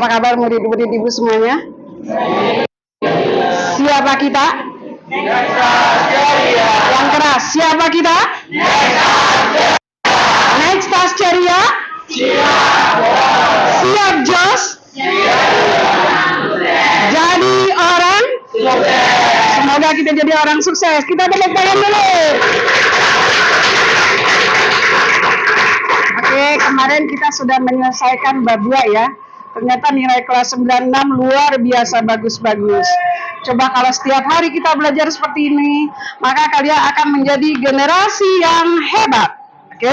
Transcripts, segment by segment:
Apa kabar murid-murid ibu semuanya? Siapa kita? Yang keras. Siapa kita? Next Ceria. Siap Jos. Jadi orang. Semoga kita jadi orang sukses. Kita tepuk tangan dulu. Oke, kemarin kita sudah menyelesaikan bab 2 ya. Ternyata nilai kelas 96 luar biasa bagus-bagus. Coba kalau setiap hari kita belajar seperti ini, maka kalian akan menjadi generasi yang hebat. Oke?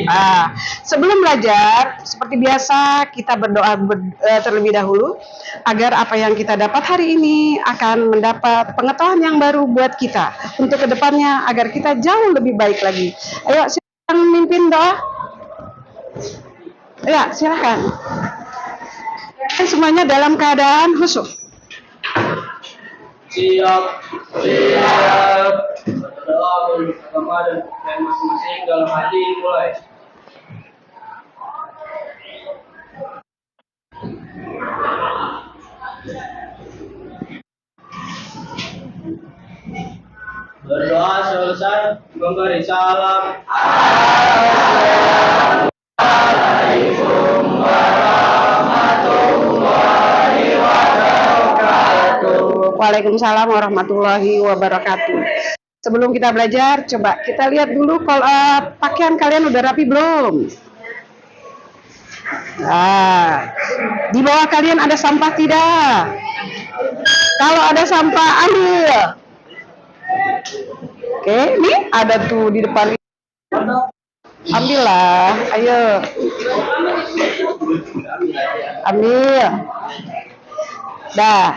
Nah, sebelum belajar, seperti biasa kita berdoa terlebih dahulu agar apa yang kita dapat hari ini akan mendapat pengetahuan yang baru buat kita untuk kedepannya agar kita jauh lebih baik lagi. Ayo, silakan mimpin doa. Ya, silakan. Semuanya dalam keadaan khusyuk. Siap. Berdoa beragama dan masing-masing dalam hati mulai. Berdoa selesai, memberi salam. Assalamualaikum warahmatullahi wabarakatuh. Waalaikumsalam warahmatullahi wabarakatuh. Sebelum kita belajar, coba kita lihat dulu kalau pakaian kalian udah rapi belum? Nah, di bawah kalian ada sampah tidak? Kalau ada sampah, ambil. Oke, ini ada tuh di depan. Ambillah, ayo. Ambil. Dah,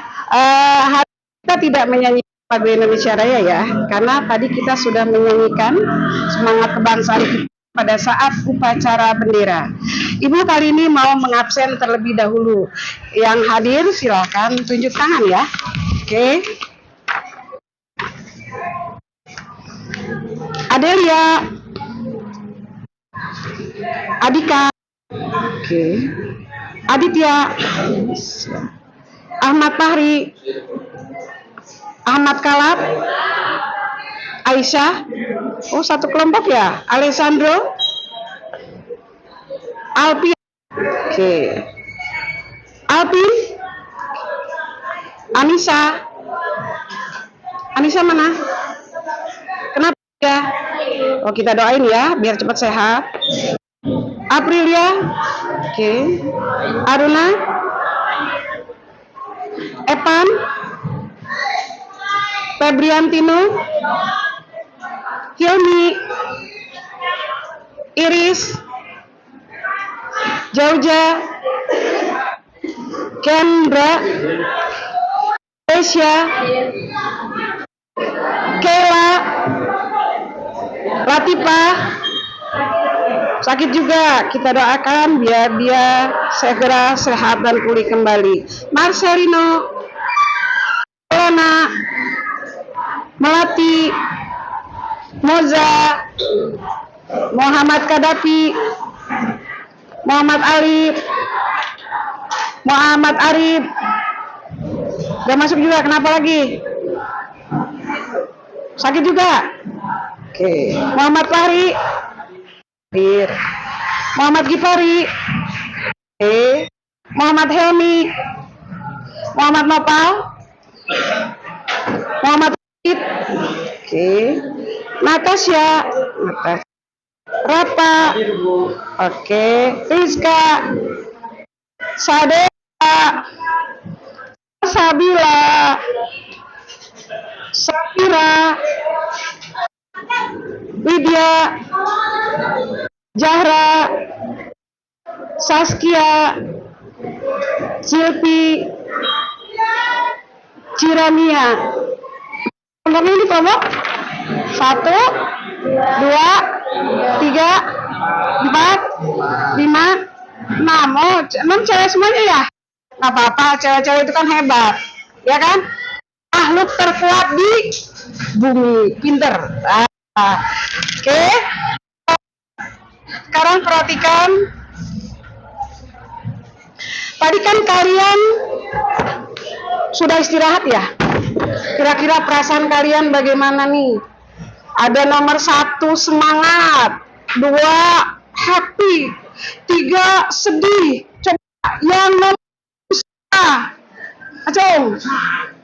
hari kita tidak menyanyi lagu Indonesia Raya ya, karena tadi kita sudah menyanyikan semangat kebangsaan kita pada saat upacara bendera. Ibu kali ini mau mengabsen terlebih dahulu. Yang hadir silakan tunjuk tangan ya. Oke. Adelia, Adika, oke. Aditya, Ahmad Fahri, Ahmad Kalab, Aisyah, oh satu kelompok ya, Alessandro, Alpi, oke. Alpin, Anissa, Anissa mana? Kenapa ya? Oh kita doain ya, biar cepat sehat. Aprilia, oke. Aruna, Epan, Febriantino, Hilmi, Iris, Jauja, Kendra, Asia, Kela, Latifa, sakit juga, kita doakan biar dia segera sehat dan pulih kembali. Marcelino, Lena, Melati, Moza, Muhammad Kadapi, Muhammad Arif, Muhammad Arif, gak masuk juga, kenapa lagi? Sakit juga? Oke, Muhammad Fahri, Muhammad Gifari, Muhammad Helmi, Muhammad Nopal, Muhammad Fit, Natasha, Rapa, Rizka, Sadea, Sabila, Sapira, Widya, Zahra, Saskia, Silvi, Cirania. Nomornya ini kelompok 1, 2, 3, 4, 5, 6. Oh, 6 cewek semuanya ya? Nggak apa-apa, cewek-cewek itu kan hebat, ya kan? Makhluk terkuat di bumi, pinter. Oke. Sekarang perhatikan Tadi kan kalian sudah istirahat ya? Kira-kira perasaan kalian bagaimana nih? Ada nomor 1 semangat, 2 happy, 3 sedih. Coba yang nomor Acung.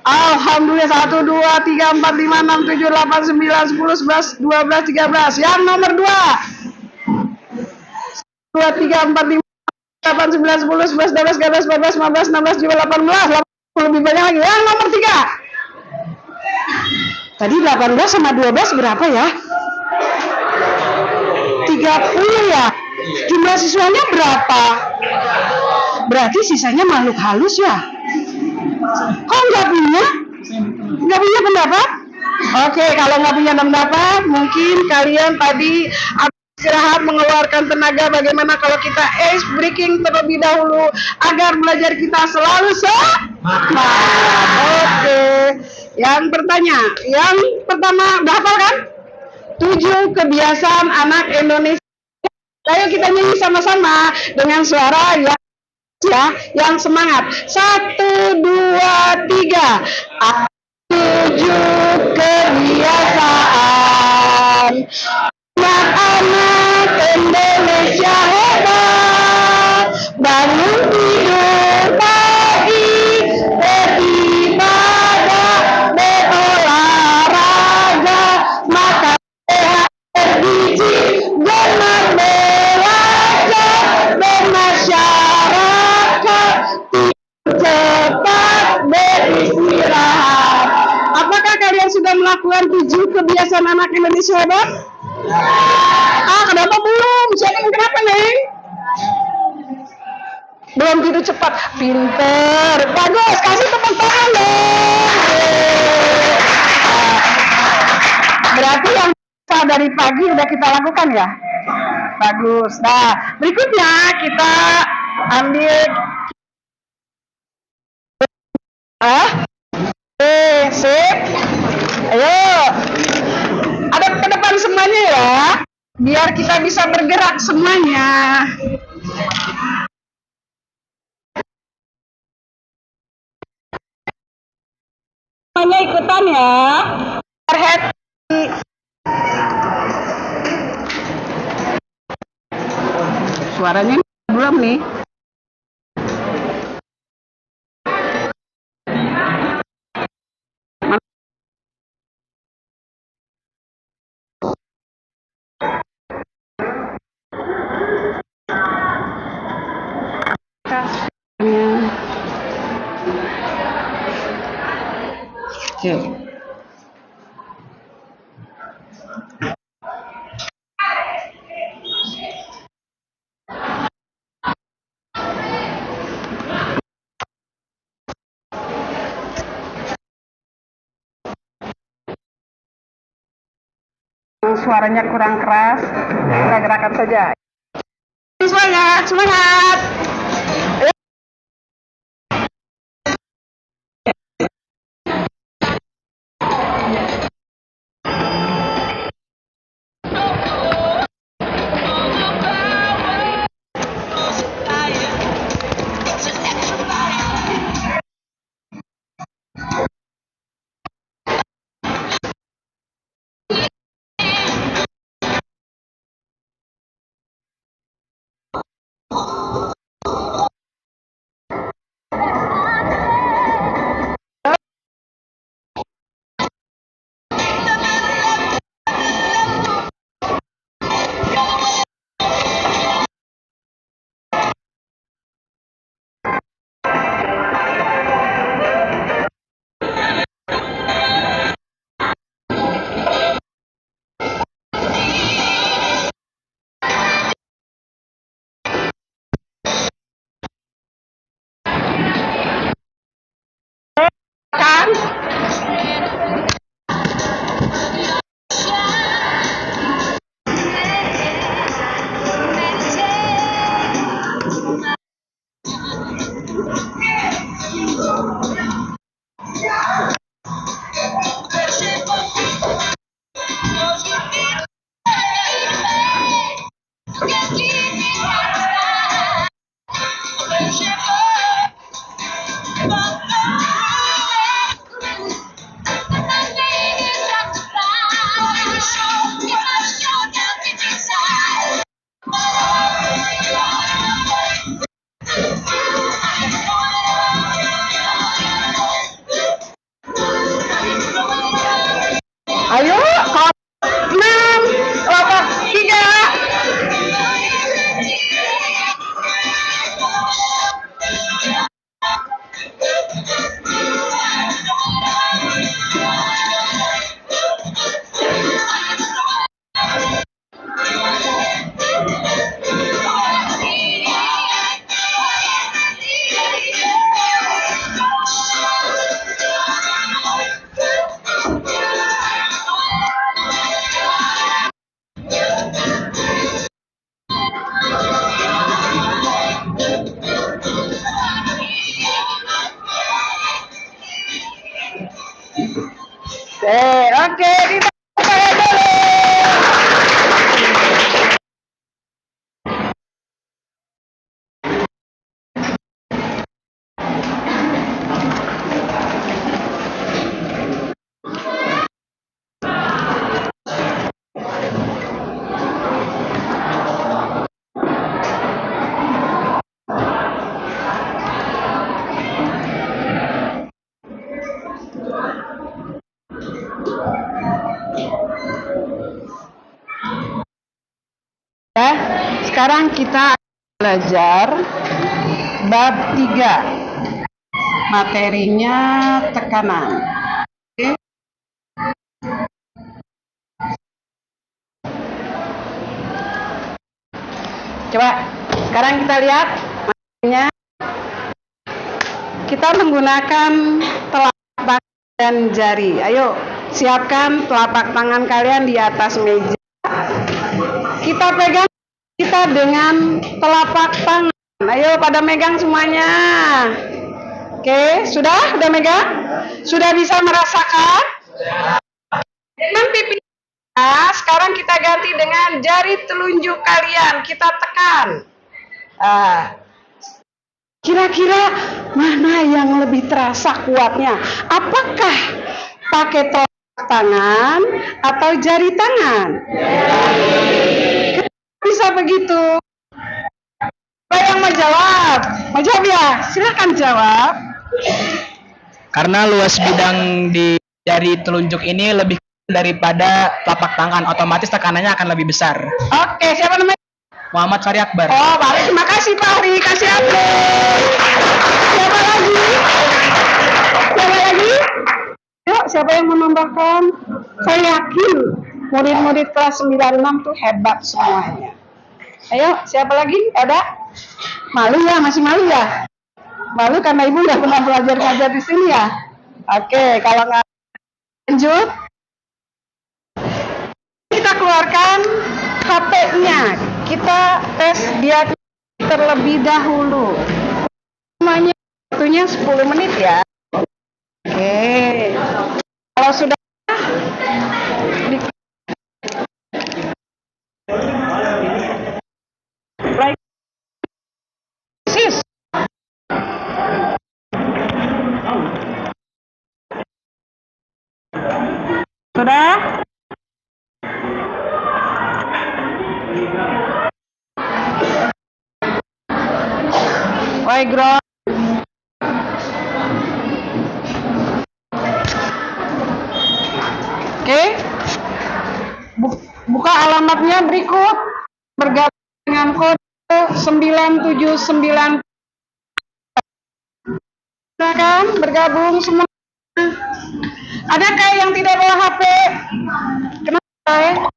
Alhamdulillah 1, 2, 3, 4, 5, 6, 7, 8, 9, 10, 11, 12, 13. Yang nomor 2. 2, 3, 4, 5, 8, 9, 10, 11, 12, 13, 14, 15, 16, 17, 18. Lebih banyak lagi. Yang nomor 3. Tadi 18 sama 12 berapa ya? 30 ya? Jumlah siswanya berapa? Berarti sisanya makhluk halus ya? Kok nggak punya? Nggak punya pendapat? Oke, kalau nggak punya pendapat, mungkin kalian tadi istirahat mengeluarkan tenaga. Bagaimana kalau kita ice breaking terlebih dahulu agar belajar kita selalu semangat? Oke. Yang pertama berapa kan? 7 kebiasaan anak Indonesia. Ayo kita nyanyi sama-sama dengan suara yang semangat. 1, 2, 3. 7 kebiasaan anak-anak Indonesia hebat. Bangun tidur pagi, beribadah, berolahraga, makan sehat bergizi, gemar belajar, bermasyarakat, cepat beristirahat. Apakah kalian sudah melakukan 7 kebiasaan anak Indonesia hebat? Kenapa belum? Kenapa, Neng? Belum tidur cepat. Pinter. Bagus. Kasih tepuk tangan, dong. Berarti yang dari pagi udah kita lakukan ya? Bagus. Nah, berikutnya kita ambil sip. Ayo. Ada ke depan semuanya ya. Biar kita bisa bergerak semuanya. Semuanya ikutan ya. Happy. Suaranya belum nih. Oke. Suaranya kurang keras, kita gerakan saja. Semangat, semangat. Oke, kita mulai dulu. Ya, sekarang kita belajar bab 3. Materinya tekanan. Oke. Coba sekarang kita lihat materinya. Kita menggunakan telapak dan jari. Ayo, siapkan telapak tangan kalian di atas meja. Kita pegang kita dengan telapak tangan. Ayo pada megang semuanya. Oke, sudah megang? Sudah bisa merasakan? Dengan pipi. Nah, sekarang kita ganti dengan jari telunjuk kalian. Kita tekan. Kira-kira mana yang lebih terasa kuatnya? Apakah pakai telapak tangan atau jari tangan? Bisa begitu? Siapa yang mau jawab? Mau jawab ya? Silakan jawab. Karena luas bidang di jari telunjuk ini lebih daripada telapak tangan, otomatis tekanannya akan lebih besar. Oke, siapa namanya? Muhammad Fahri Akbar. Oh, baik. Terima kasih Pak Hari. Kasih update. Siapa lagi? Siapa lagi? Yuk, siapa yang menambahkan? Saya yakin murid-murid kelas 96 tuh hebat semuanya. Ayo, siapa lagi? Ada? Malu ya? Masih malu ya? Malu karena ibu nggak pernah belajar ngajar di sini ya? Oke, kalau nggak lanjut, kita keluarkan HP-nya. Kita tes dia terlebih dahulu. Semuanya waktunya 10 menit ya. Oke. Kalau sudah sis. Sudah? Background. Oke. Buka alamatnya berikut. Bergabung dengan kode 979. Silakan bergabung semua. Adakah yang tidak bawa HP? Kenapa?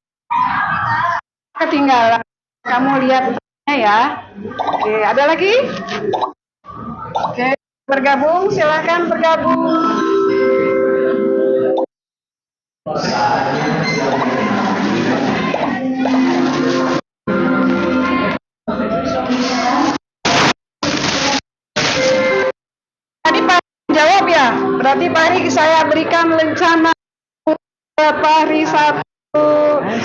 Ketinggalan. Kamu lihat ya. Oke, ada lagi? Oke, bergabung, silakan bergabung. Tadi Pak jawab ya, berarti Pak Hari saya berikan rencana Pak Hari 1.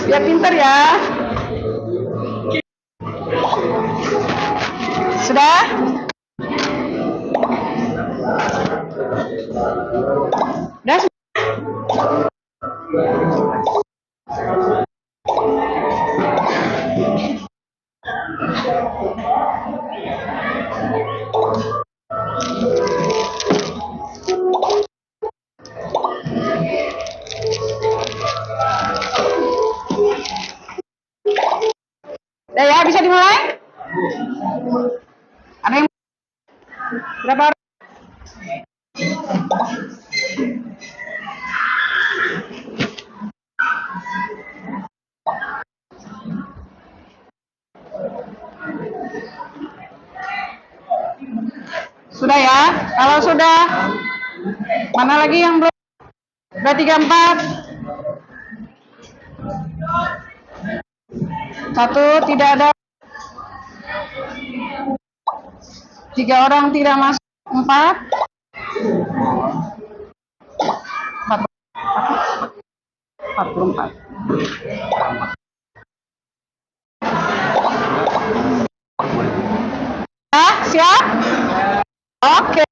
Ya pinter ya. Sudah? Sudah? Udah ya, bisa dimulai? Ada yang berapa orang? Sudah ya? Kalau sudah, mana lagi yang belum? Udah 34. 1 tidak ada. 3 orang tidak masuk. 4. 4. 44. Siap? Oke.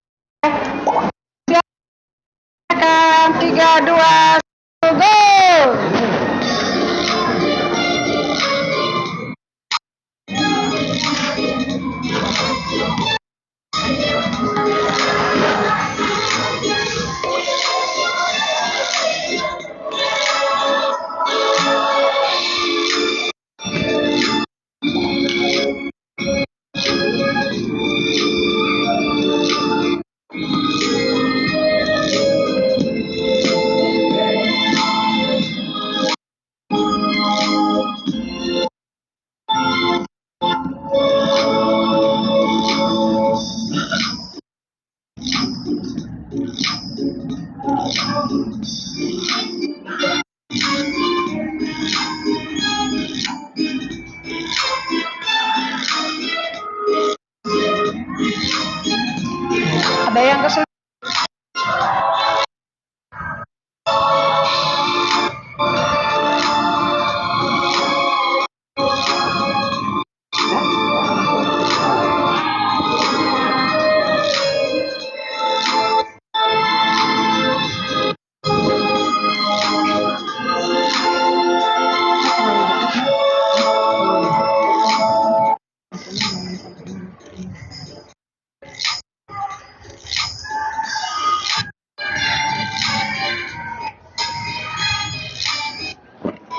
Silakan 3, 2, 1, go. Ada yang kesulitan?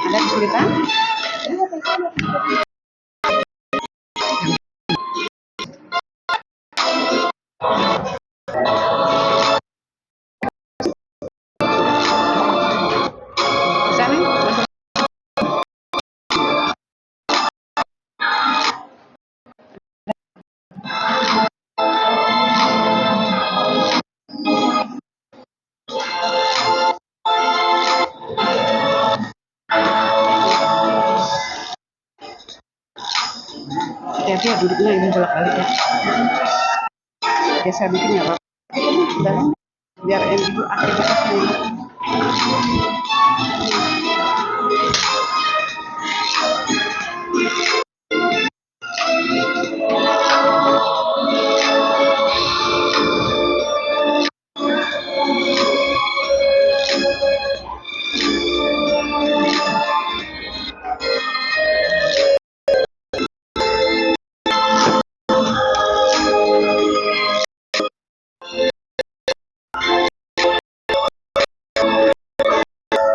Ada kesulitan? Bisa nih? Hati-hati ya duduknya ini bolak-balik ya. Oke, saya bikin ya Pak. Dan biar ibu aktivitasnya.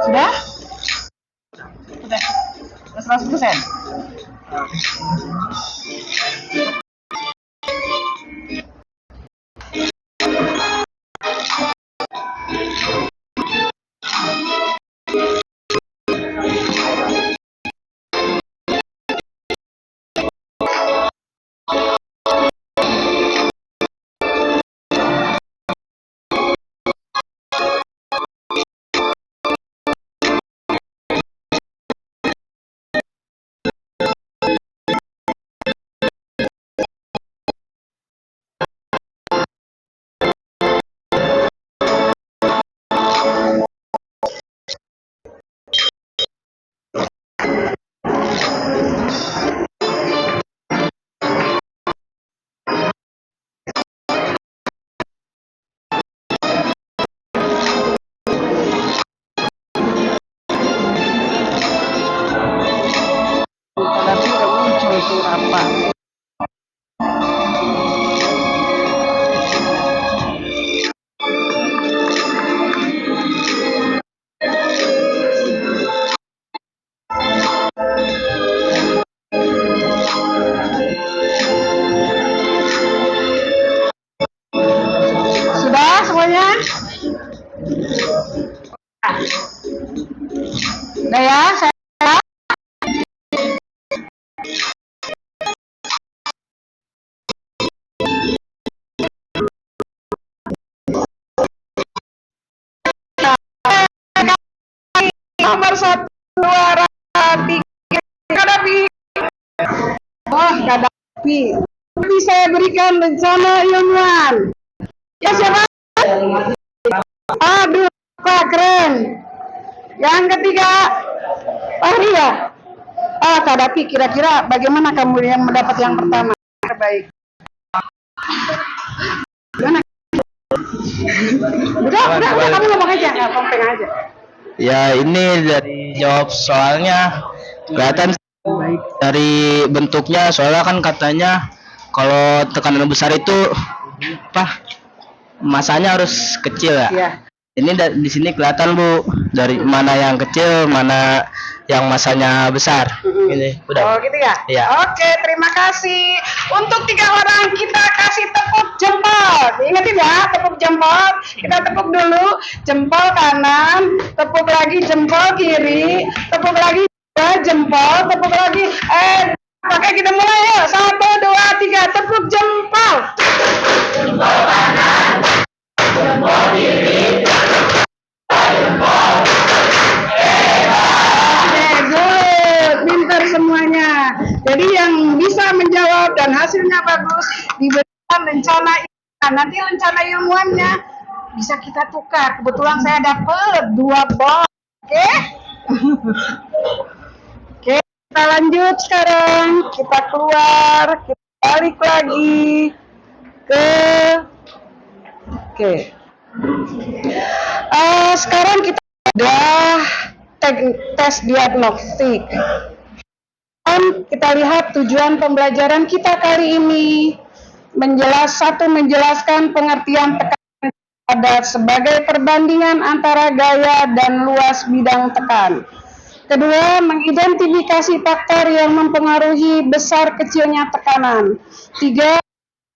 Sudah? Sudah. 100%. Tapi udah muncul tuh apa? Sudah semuanya? Udah ya, saya nomor 1, 2, 3, Kadapi. Oh, Kadapi. Tapi saya berikan rencana Yunwan. Ya siapa? Aduh, Pak keren. Yang ketiga, Fahri ya. Kak Dapi, kira-kira bagaimana kamu yang mendapat yang pertama? Terbaik. Gimana? Udah, kamu ngomong aja, nggak kompeng aja. Ya ini dari jawab soalnya kelihatan dari bentuknya, soalnya kan katanya kalau tekanan besar itu apa masanya harus kecil ya. Iya. Ini di sini kelihatan Bu dari mana yang kecil, mana yang masanya besar. Ini udah. Oh gitu ya? Iya. Oke, terima kasih. Untuk 3 orang kita kasih tepuk jempol. Ingatin ya, tepuk jempol. Kita tepuk dulu jempol kanan, tepuk lagi jempol kiri, tepuk lagi jempol, tepuk lagi. Oke, kita mulai yuk. 1, 2, 3, tepuk jempol. Jempol kanan, jempol kiri. Pintar semuanya. Jadi yang bisa menjawab dan hasilnya bagus diberikan lencana. Nanti lencana ilmuannya bisa kita tukar. Kebetulan saya dapat 2 box. Oke? Oke, kita lanjut sekarang. Kita keluar, kita balik lagi ke. Oke. Sekarang kita udah tes diagnostik. Kita lihat tujuan pembelajaran kita kali ini menjelaskan pengertian tekanan pada sebagai perbandingan antara gaya dan luas bidang tekan. Kedua, mengidentifikasi faktor yang mempengaruhi besar kecilnya tekanan. 3,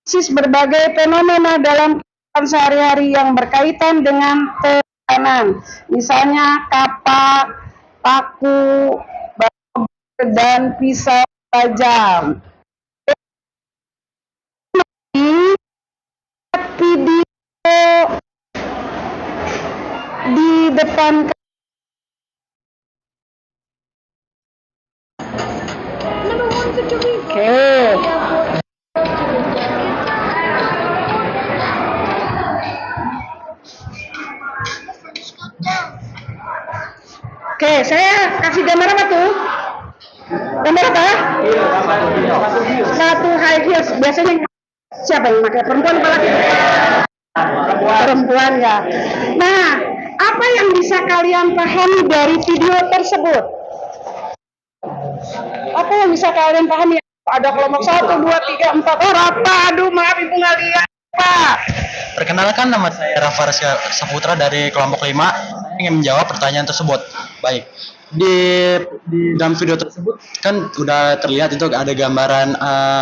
analisis berbagai fenomena dalam kehidupan sehari-hari yang berkaitan dengan tekanan, misalnya kapak, paku, dan pisau tajam. Video di depan. Oke, saya kasih gambar apa tuh? Gambar apa? Sepatu high heels. Biasanya siapa yang pakai? Perempuan apa laki? Perempuan ya. Nah, apa yang bisa kalian pahami dari video tersebut? Apa yang bisa kalian pahami? Ada kelompok 1, 2, 3, 4. Oh, Rafa. Aduh, maaf ibu nggak lihat. Pak. Perkenalkan, nama saya Rafa Saputra dari kelompok 5. Saya ingin menjawab pertanyaan tersebut. Baik. Di dalam video tersebut kan udah terlihat itu ada gambaran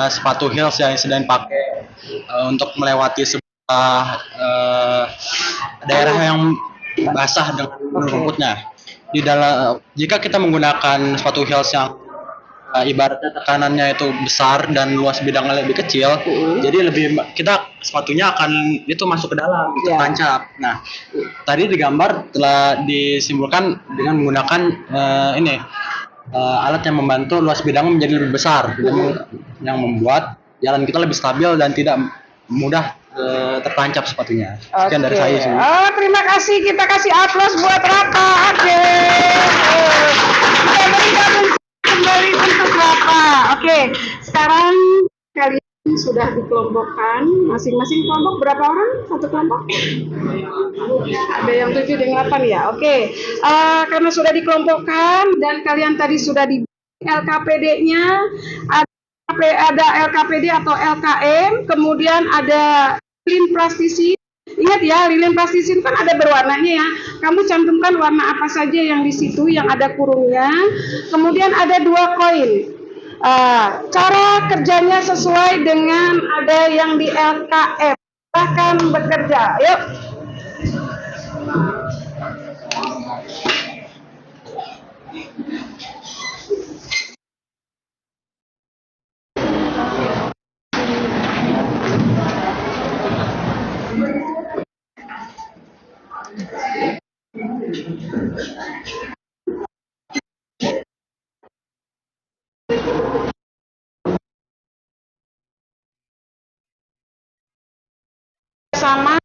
sepatu heels yang sedang dipakai untuk melewati sebuah daerah yang basah dengan rumputnya. Di dalam jika kita menggunakan sepatu heels yang ibaratnya tekanannya itu besar dan luas bidangnya lebih kecil, jadi lebih sepatunya akan itu masuk ke dalam, tertancap. Nah, tadi digambar telah disimpulkan dengan menggunakan alat yang membantu luas bidang menjadi lebih besar, yang membuat jalan kita lebih stabil dan tidak mudah tertancap sepatunya. Sekian dari saya sih. Terima kasih, kita kasih aplaus buat Raka. Oke. Kita berikan kembali untuk Raka. Oke, sekarang kalian sudah dikelompokkan. Masing-masing kelompok berapa orang? Satu kelompok? Ada yang 7 dan 8 ya. Oke. Karena sudah dikelompokkan dan kalian tadi sudah di LKPD-nya, ada LKPD atau LKM, kemudian ada lilin plastisin. Ingat ya, lilin plastisin kan ada berwarnanya ya. Kamu cantumkan warna apa saja yang di situ yang ada kurungnya. Kemudian ada 2 koin. Cara kerjanya sesuai dengan ada yang di LKM. Silahkan bekerja. Yuk. Sama.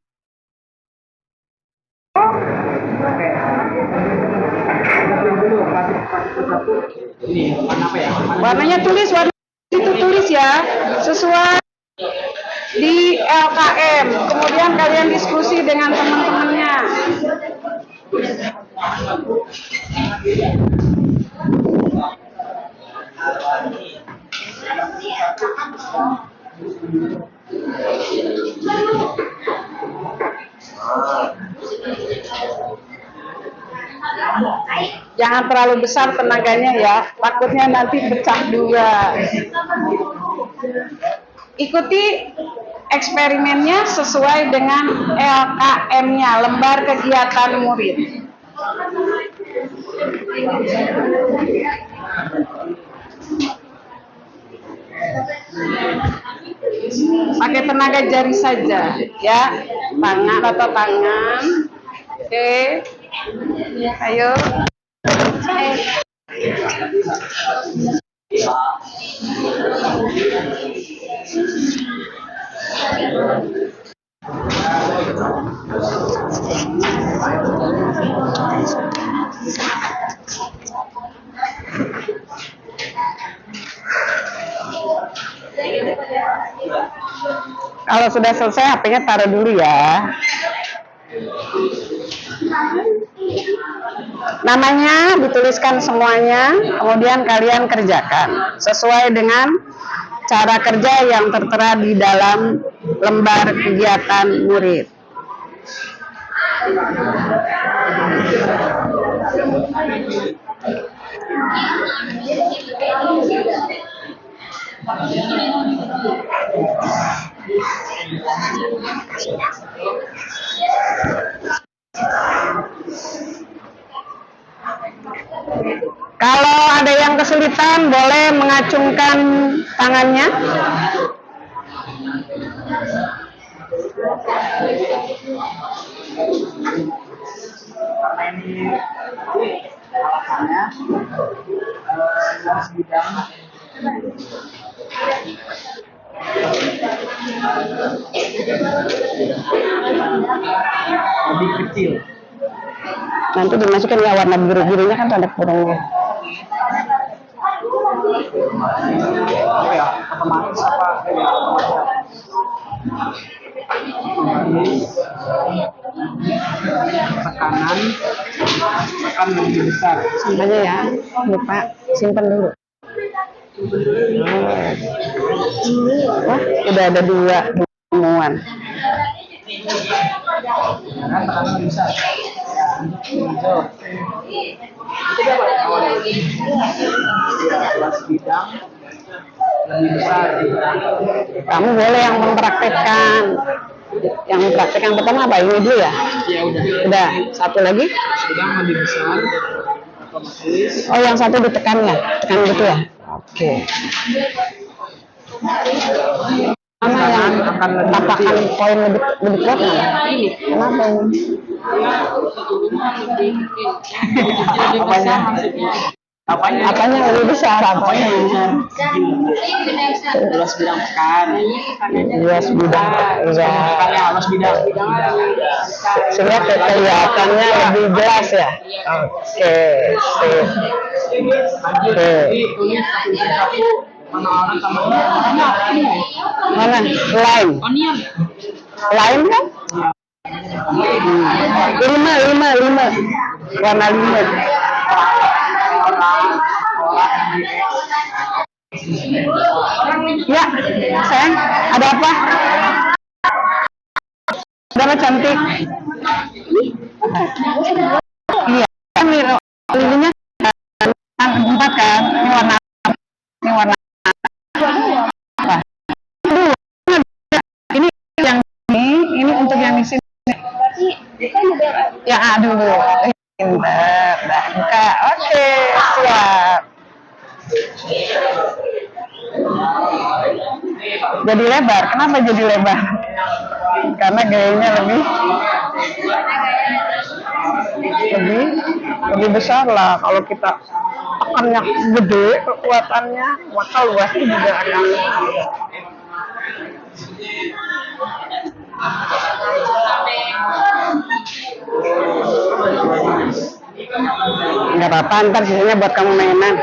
Ini warna apa ya? Warnanya tulis, warna itu tulis ya, sesuai di LKM. Kemudian kalian diskusi dengan teman-temannya. Jangan terlalu besar tenaganya ya, takutnya nanti pecah dua. Ikuti eksperimennya sesuai dengan LKM-nya, lembar kegiatan murid. Pakai tenaga jari saja, ya, tangan atau tangan. Oke, ayo. Kalau sudah selesai, HP-nya taruh dulu ya. Namanya dituliskan semuanya, kemudian kalian kerjakan sesuai dengan cara kerja yang tertera di dalam lembar kegiatan murid. Kalau ada yang kesulitan, boleh mengacungkan tangannya. Lebih kecil. Nanti dimasukin ya warna biru-birunya kan tanda kurungnya. Oh ya, otomatis apa? Tekanan, tekan lebih besar. Simpannya ya, lupa simpan dulu. Wah, udah ada dua temuan. Kan tekanan lebih besar. Hijau. Itu berapa awalnya? Kelas bidang lebih besar. Kamu boleh yang mempraktekkan. Yang mempraktekkan pertama apa? Ini dulu ya? Ya udah. Udah, satu lagi? Bidang lebih besar. Otomatis. Oh, yang satu ditekan ya? Tekan gitu ya? Oke. Mana yang tapakan poin lebih kuat nggak? Kenapa ini? Apanya lebih besar? Apanya? Luas bidang tekan. Luas bidang, iya. Luas bidang. Sehingga kelihatannya lebih jelas ya. Oke, sip. Oke. Mana? Lain. Lain kan? Lima. Warna 5. Ya, sayang, ada apa? Ada cantik. Iya, kan lilinya 4 kan? Ini warna apa? Ini yang ini untuk yang di sini. Ya, dulu. Pintar, buka. Oke, siap. Jadi lebar. Kenapa jadi lebar? Karena gayanya lebih besar lah. Kalau kita tekannya gede, kekuatannya, maka luasnya juga akan nggak Nggak apa-apa, ntar sisanya buat kamu mainan.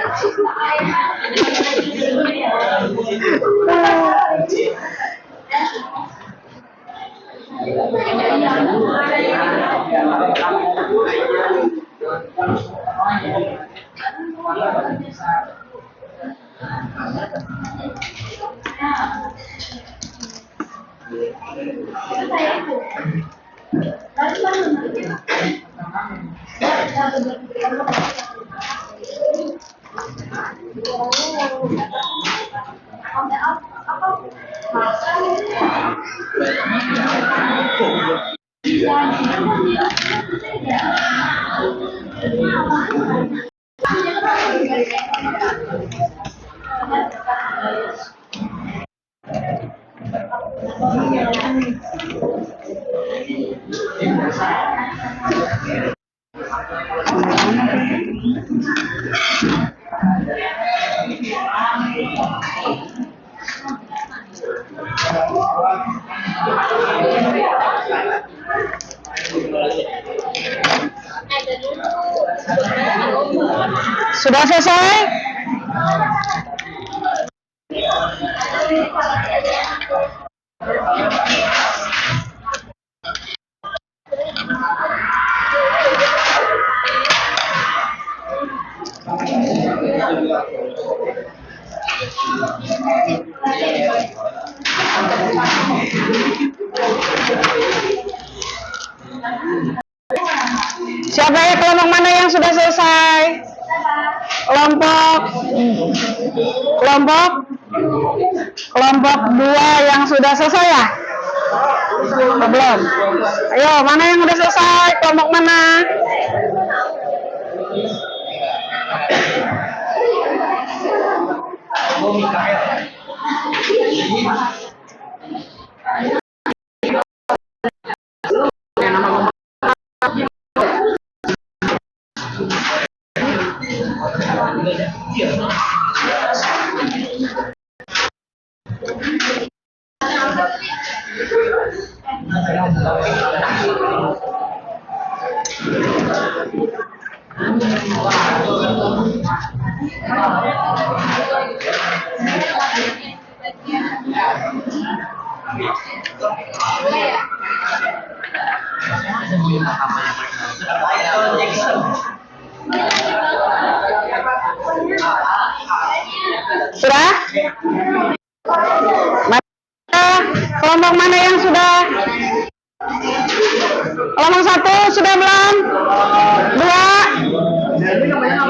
Sudah selesai? Siapa ya kelompok mana yang sudah selesai? Kelompok 2 yang sudah selesai ya? Belum. Ayo, mana yang sudah selesai? Kelompok mana? Sudah? Kelompok mana yang sudah? Kelompok 1 sudah belum? 2?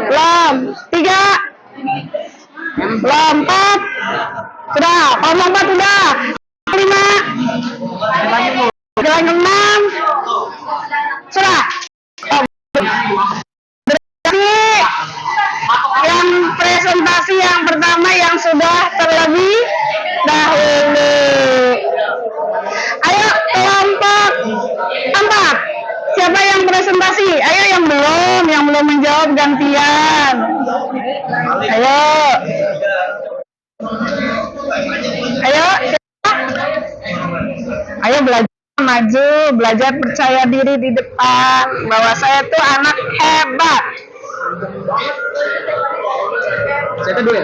Belum. 3? Belum. 4? Sudah. Kelompok 4 sudah. 5? Jalan 6? Sudah. Yang presentasi yang pertama yang sudah terlebih dahulu. Ayo kelompok 4. Siapa yang presentasi? Ayo yang belum menjawab gantian. Ayo. Ayo belajar percaya diri di depan bahwa saya tuh anak hebat. Saya kedua ya?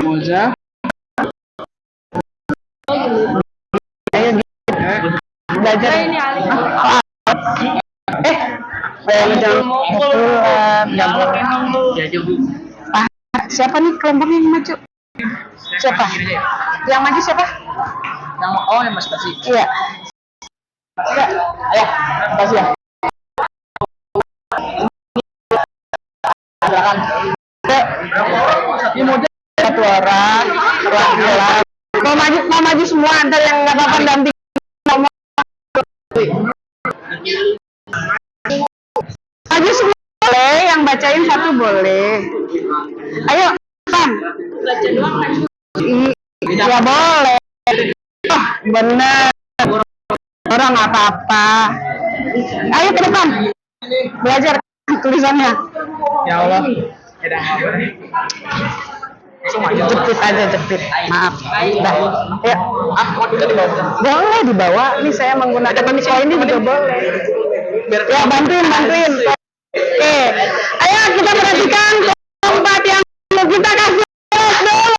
Moza. Ayo belajar ini siapa nih kelompok yang maju? Siapa? Yang maju siapa? Yang yang Mas kasih. Iya. Ayo, kasih ya. Silakan. Ini model satu orang perwakilan. Mau maju semua, antar yang nggak apa-apa damping. Maju semua boleh, yang bacain satu boleh. Ayo, Pan. Iya boleh. Oh, bener. Orang nggak apa-apa. Ayo ke depan. Belajar tulisannya. Ya Allah. Jepit aja, jepit. Maaf. Udah. Ya. Boleh dibawa. Ini saya menggunakan ini juga boleh. Ya bantuin. Oke, ayo kita perhatikan keempat yang kita kasih dulu.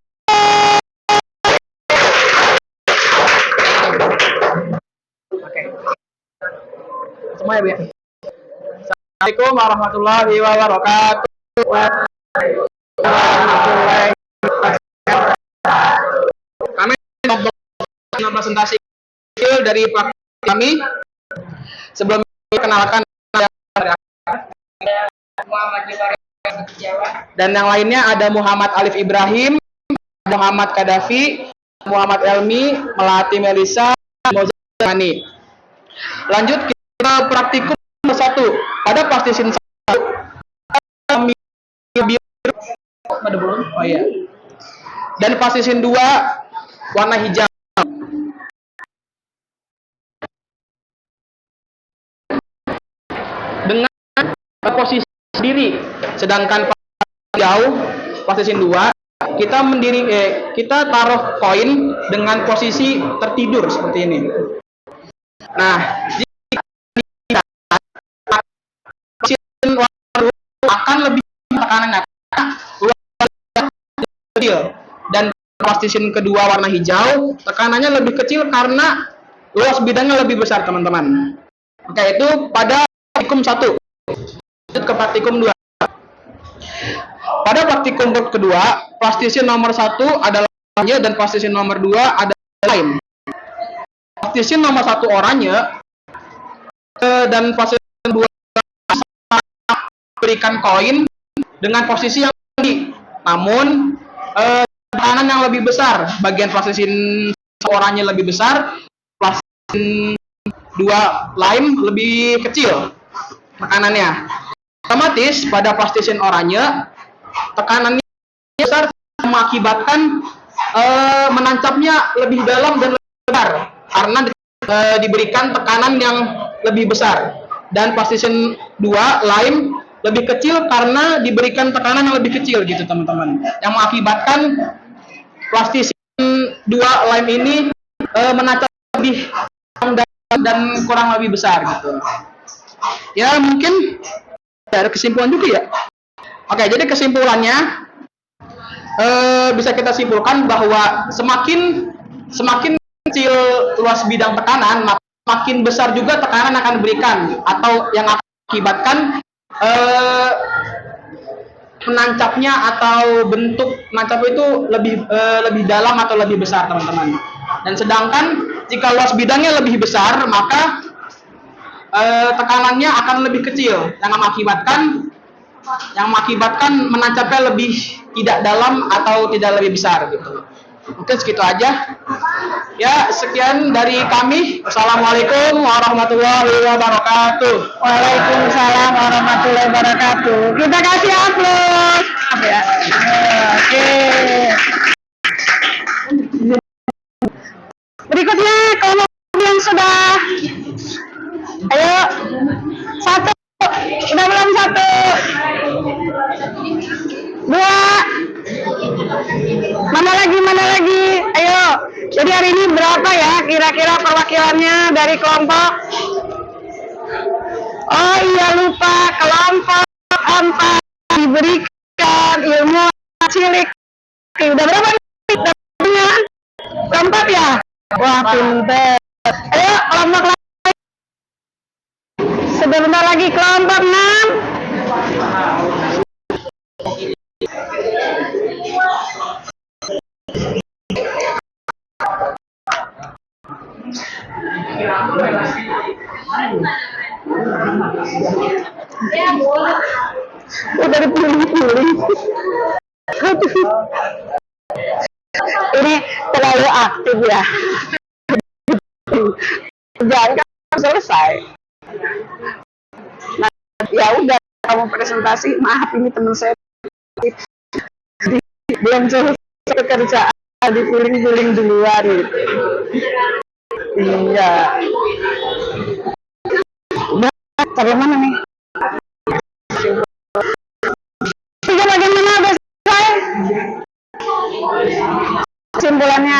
Semua ya, Bu ya. Assalamualaikum warahmatullahi wabarakatuh. Kami membawa presentasi kecil dari kami. Sebelum kenalkan dan yang lainnya ada Muhammad Alif Ibrahim, Muhammad Kadafi, Muhammad Elmi, Melati Melisa, Mozani. Lanjut kita praktikum nomor 1 pada plastisin 1. Ada belum? Oh iya. Dan plastisin 2 warna hijau. Dengan posisi sendiri, sedangkan jauh plastisin 2 kita taruh koin dengan posisi tertidur seperti ini. Nah, jika akan lebih tekanannya kecil, dan plastisin kedua warna hijau tekanannya lebih kecil karena luas bidangnya lebih besar, teman-teman. Oke, itu pada praktikum 1. Lanjut ke praktikum 2. Pada praktikum kedua, plastisin nomor 1 adalah oranye dan plastisin nomor 2 adalah lain. Plastisin nomor 1 oranye dan plastisin 2 berikan koin dengan posisi yang tinggi, namun tekanan yang lebih besar. Bagian plastisin oranye lebih besar, plastisin 2 lime lebih kecil tekanannya. Otomatis pada plastisin oranye tekanannya besar mengakibatkan menancapnya lebih dalam dan lebih besar karena diberikan tekanan yang lebih besar, dan plastisin 2 lime lebih kecil karena diberikan tekanan yang lebih kecil gitu, teman-teman, yang mengakibatkan plastisin 2 lime ini menancap lebih dalam dan kurang lebih besar gitu. Ya, mungkin ada kesimpulan juga ya. Oke, jadi kesimpulannya bisa kita simpulkan bahwa semakin kecil luas bidang tekanan, makin besar juga tekanan akan diberikan atau yang akan mengakibatkan menancapnya atau bentuk menancap itu lebih dalam atau lebih besar, teman-teman. Dan sedangkan jika luas bidangnya lebih besar, maka tekanannya akan lebih kecil yang mengakibatkan menancapnya lebih tidak dalam atau tidak lebih besar gitu. Mungkin segitu aja. Ya, sekian dari kami. Wassalamualaikum warahmatullahi wabarakatuh. Waalaikumsalam warahmatullahi wabarakatuh. Kita kasih aplaus. Ya. Oke. Berikutnya kelompok yang sudah. Ayo. 1. Sudah belum 1? 2. Mana lagi? Ayo. Jadi hari ini berapa ya kira-kira perwakilannya dari kelompok? Oh iya, lupa, kelompok 4 diberikan ilmu cilik. Oke, udah berapa nih? Keempat ya? Wah, pinter. Ayo kelompok lain. Sebentar lagi kelompok 6. Udah dipuling-puling. Ini terlalu aktif ya. Jangan selesai. Nah, ya udah, kamu presentasi. Maaf, ini teman saya belum selesai kerjaan, dipuling-puling duluan gitu. Iya. Udah, sampai mana nih? Tiga bagian mana udah selesai? Kesimpulannya.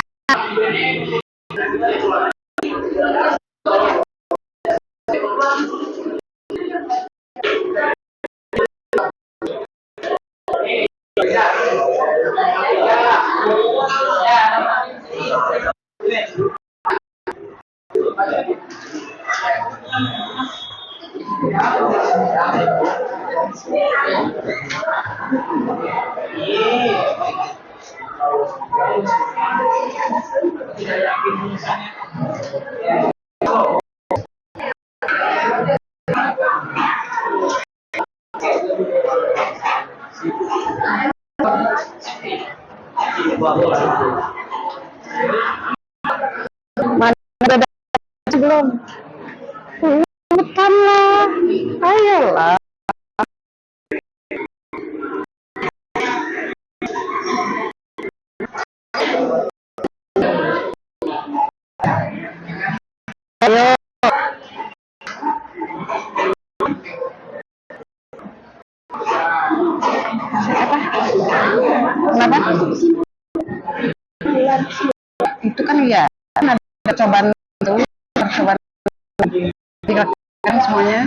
Mana udah belum? Hutan lah, ayolah. Ayo. Apa? Kenapa? Itu kan ya, kan ada percobaan itu, percobaan dilakukan semuanya.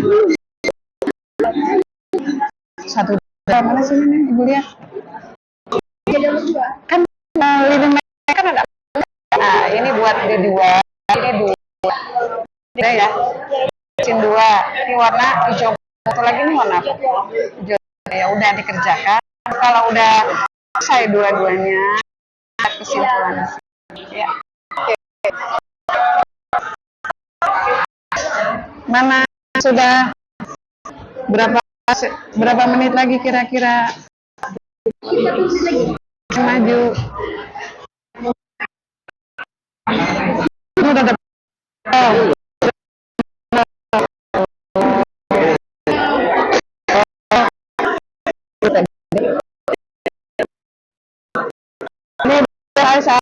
Satu dua mana sih ini ibu lihat? Kan living mereka kan ada. Nah ini buat dia dua, ini dua, tiga ya. Mesin dua, ini warna hijau. Satu lagi ini warna apa? Hijau. Ya udah dikerjakan. Kalau udah selesai dua-duanya, kesimpulan. Ya. Oke. Mana sudah berapa menit lagi kira-kira maju? Ini udah ada. Oh. Ini saya siap.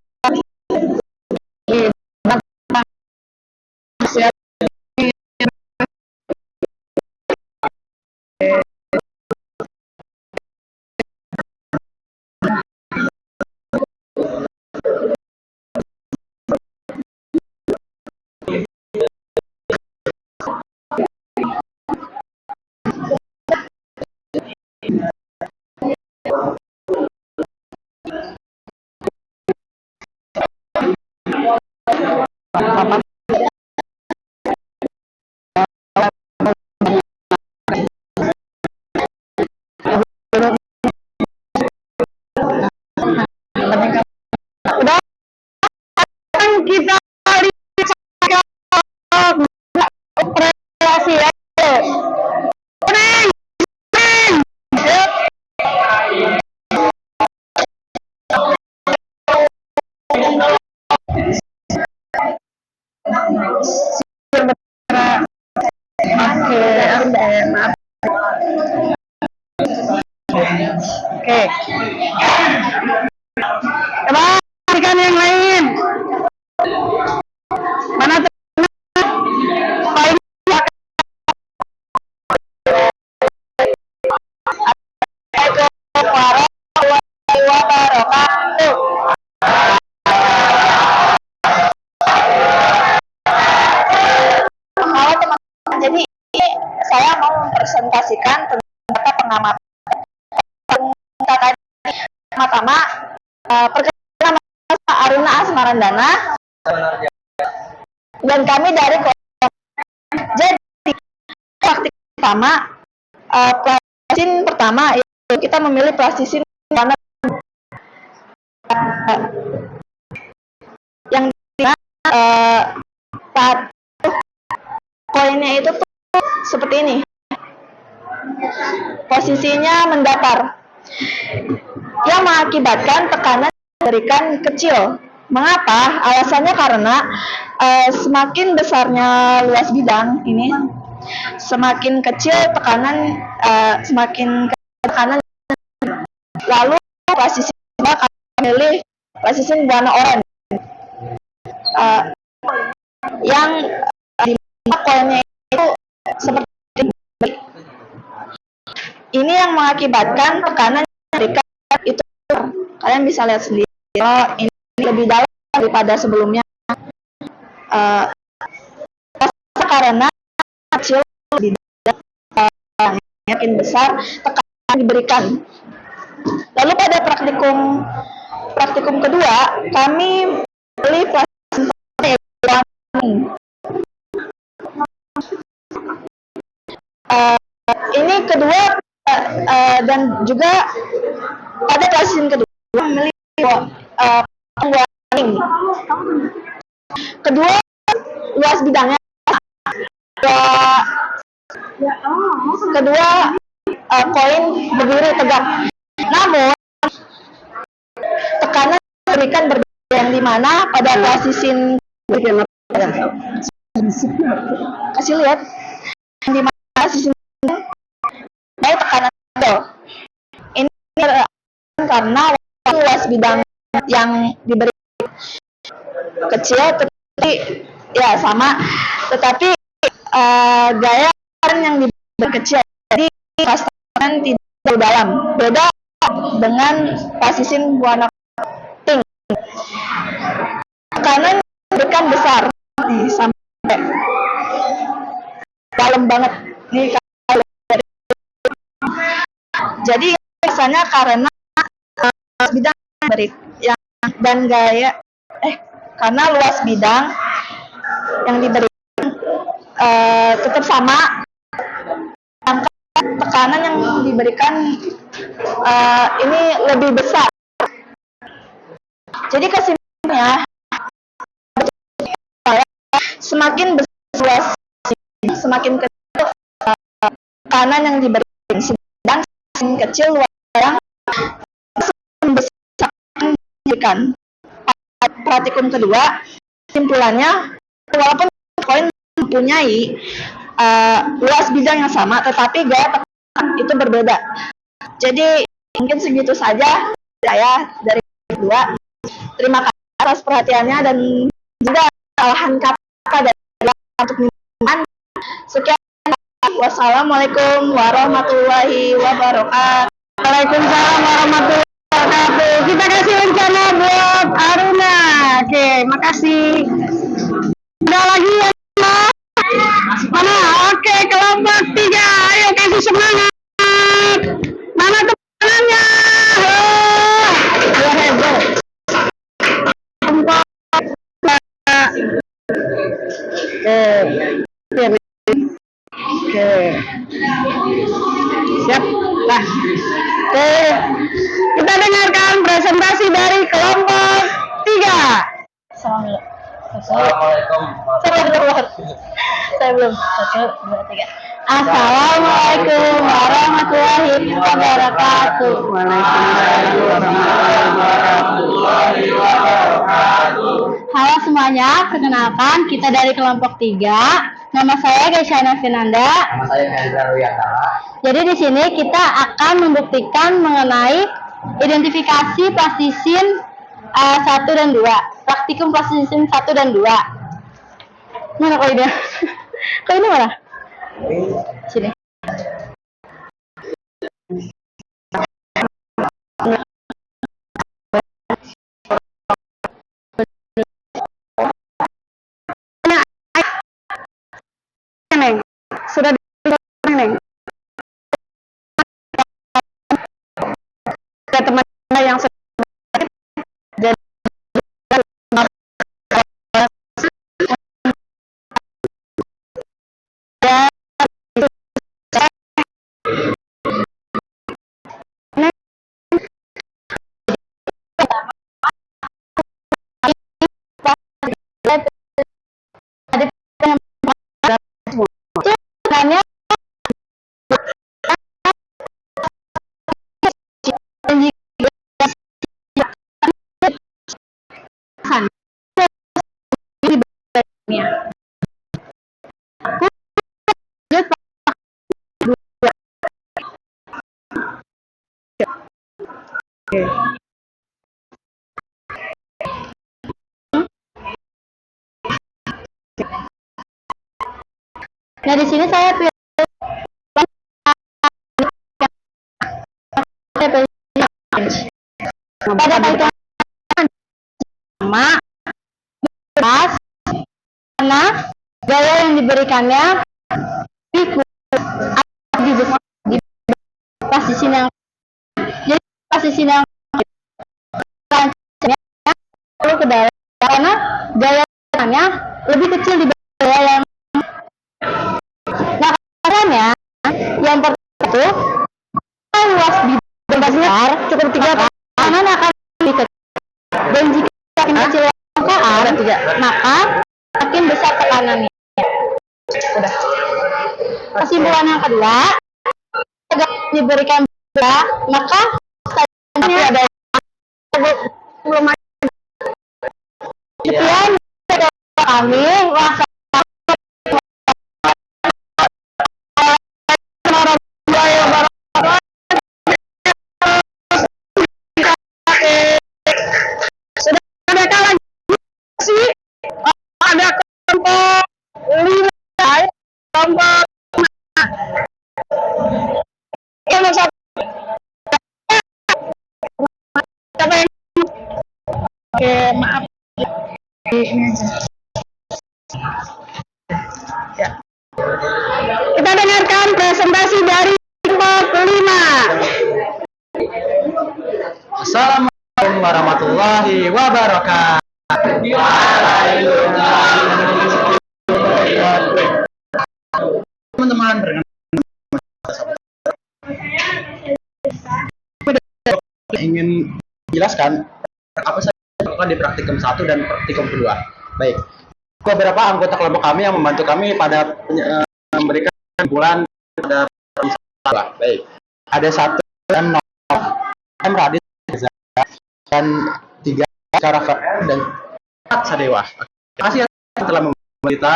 Udah kita operasi ya. Oke, maaf. Oke. Coba ikan yang lain. Mana tuh? Halo teman-teman, jadi saya mau mempresentasikan tentang data pengamatan. Pertama-tama, perkenalkan nama saya Aruna Asmarandana dan kami dari jadi praktik pertama, plastisin pertama itu kita memilih plastisin warna yang dimana koinnya itu tuh seperti ini, posisinya mendatar, yang mengakibatkan tekanan diberikan kecil. Mengapa? Alasannya karena semakin besarnya luas bidang ini, semakin kecil tekanan, semakin tekanan. Lalu plastisin akan memilih plastisin warna oranye, yang dimana koinnya itu seperti ini, yang mengakibatkan tekanan diberikan itu. Kalian bisa lihat sendiri, ini lebih dalam daripada sebelumnya, karena kecil lebih dalam, makin besar tekanan diberikan. Lalu pada praktikum kedua, kami beli plastik ini Dan juga pada klasisin kedua memiliki warning. Kedua, luas bidangnya. Kedua, koin berdiri tegak. Namun tekanan diberikan berbeda, yang dimana pada klasisin kasih lihat yang dimana klasisin baik tekanan itu. Ini karena luas bidang yang diberi kecil, tetapi ya sama, tetapi gaya yang diberi kecil, jadi pasangan tidak terlalu dalam. Beda dengan klasisin warna pink, tekanan diberikan besar nih, sampai dalam banget nih. Jadi biasanya karena bidang beri yang dan gaya karena luas bidang yang diberikan tetap sama, tekanan yang diberikan ini lebih besar. Jadi kesimpulannya, semakin besar semakin kecil tekanan yang diberikan, sedang semakin kecil luas yang besar diberikan. Praktikum kedua, kesimpulannya, walaupun koin mempunyai luas bidang yang sama, tetapi gaya tekanan itu berbeda. Jadi mungkin segitu saja saya dari kedua. Terima kasih atas perhatiannya dan juga kesalahan kata untuk minuman. Sekian. Wassalamualaikum warahmatullahi wabarakatuh. Waalaikumsalam warahmatullahi wabarakatuh. Kita kasih rencana buat Aruna. Oke, makasih. Ada lagi ya? Mana? Oke, kelompok 3. Ayo kasih semangat. Mana temannya? Go ahead, go. Kelompok 3. Oke. Siap. Nah. Oke. Kita dengarkan presentasi dari kelompok 3. Assalamualaikum. Saya belum. 1, 2, 3. Assalamualaikum warahmatullahi wabarakatuh. Halo semuanya, perkenalkan kita dari kelompok 3. Nama saya Gaisyana Finanda. Nama saya Hendra Ruyakala. Jadi di sini kita akan membuktikan mengenai identifikasi plastisin 1 dan 2. Praktikum plastisin 1 dan 2. Mana koinnya? Koinnya mana? Sini. Neng, sudah Neng. Ke teman yang jadi Nah di sini saya pilih pada bagian sama pas karena gaya yang diberikannya di posisi yang jadi posisi yang perlu ke dalam karena gayanya lebih kecil dibanding gaya yang nah karena yang pertama itu luas maka makin besar tekanannya. Udah. Kesimpulan yang kedua, agar diberikan berat, maka Tapi ada belum sekian kami rasa sudah mereka lagi sih ada kelompok 5 kelompok yang satu siapa yang oke maaf ini aja ya. Kita dengarkan presentasi dari kelompok 5. Assalamualaikum warahmatullahi wabarakatuh. Teman-teman, ingin jelaskan apa saja yang dilakukan di praktikum 1 dan praktikum kedua. Baik, beberapa anggota kelompok kami yang membantu kami pada memberikan bulan pada praktikum 1. Baik, ada 1 dan 0 Radit dan 3 karakter dan 4 Sadewa. Terima kasih telah membantu kita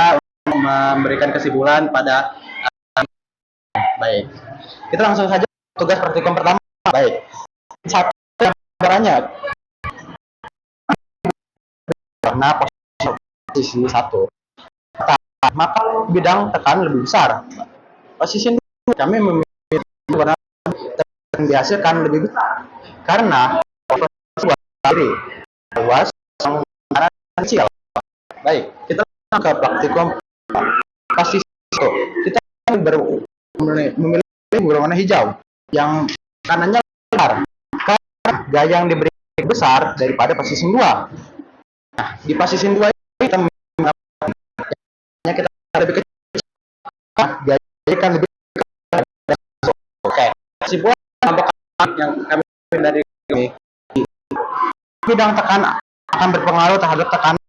memberikan kesimpulan pada baik. Kita langsung saja tugas praktikum pertama. Baik. Satu gambarannya karena posisi 1. Maka bidang tekan lebih besar. Posisi kami memilih warna yang dihasilkan lebih besar karena posisi luas yang kecil. Baik, kita ke praktikum posisi 1. Kita memilih berwarna hijau yang kanannya besar karena gaya yang diberi besar daripada posisi 2. Nah, di posisi 2 kita lebih kecil, gaya kan lebih kecil. Oke, kesimpulan yang kami dari ini bidang tekan akan berpengaruh terhadap tekanan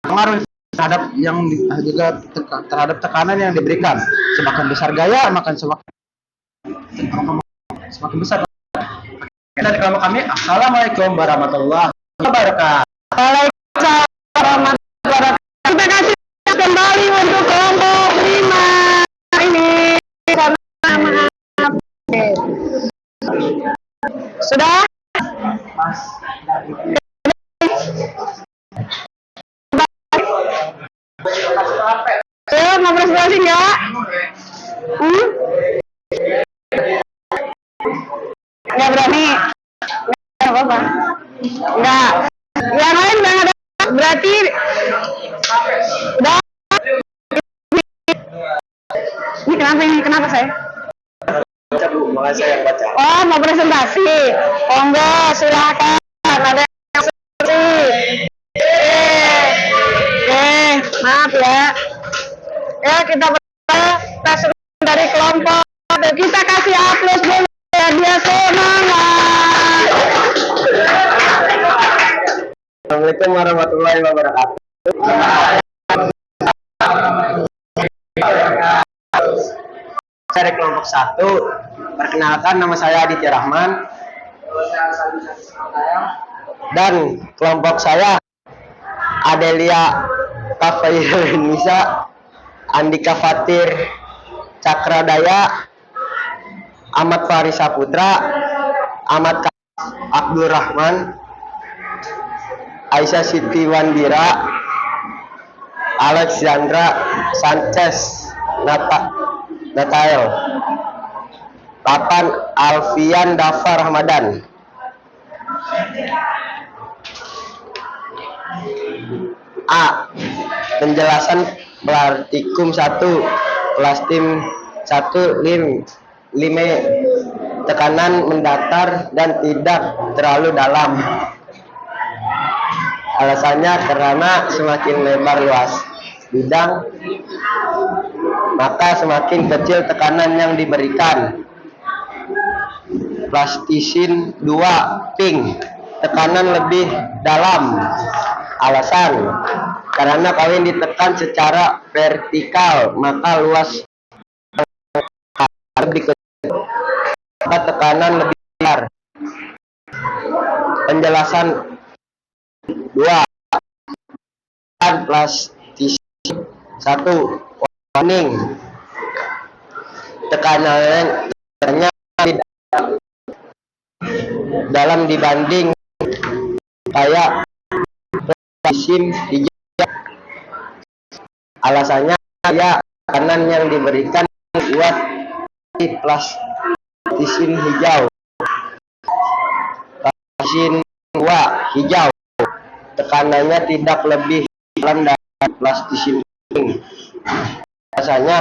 pengaruh terhadap yang juga terhadap tekanan yang diberikan. Semakin besar gaya, semakin besar. Dari kelompok kami, assalamualaikum warahmatullahi wabarakatuh. Waalaikumsalam warahmatullahi wabarakatuh. Terima kasih kembali untuk kelompok 5 ini. Sudah? Mau presentasi nggak? Nggak berani? Nggak apa-apa. Nggak. Yang lain nggak ada. Berarti udah. Ini kenapa ini? Kenapa saya? Oh, mau presentasi? Oh enggak, silakan. Ada yang presentasi. Maaf ya. Ya, kita dari kelompok. Kita kasih aplaus dulu ya, dia semangat. Assalamualaikum warahmatullahi wabarakatuh. Dari kelompok 1, perkenalkan nama saya Aditya Rahman. Dan kelompok saya Adelia Kafairunisa, Andika Fatir Cakradaya, Ahmad Farisa Putra, Ahmad Abdul Rahman, Aisyah Siti Wandira, Alexandra Sanchez Natael, 8 Alfian Dafar Ramadan. A. Penjelasan praktikum 1 kelas tim 1 lime tekanan mendatar dan tidak terlalu dalam. Alasannya karena semakin lebar luas bidang maka semakin kecil tekanan yang diberikan. Plastisin 2 pink tekanan lebih dalam. Alasan, karena koin ditekan secara vertikal, maka luas lebih kecil, maka tekanan lebih besar. Penjelasan 2. Plastisisi 1. Warning, tekanannya tidak dalam dibanding kayak plastisisi hijau. Alasannya ya tekanan yang diberikan kuat di plastisisi hijau. Plastisisi 2 hijau, tekanannya tidak lebih dalam dari plastisisi kuning. Alasannya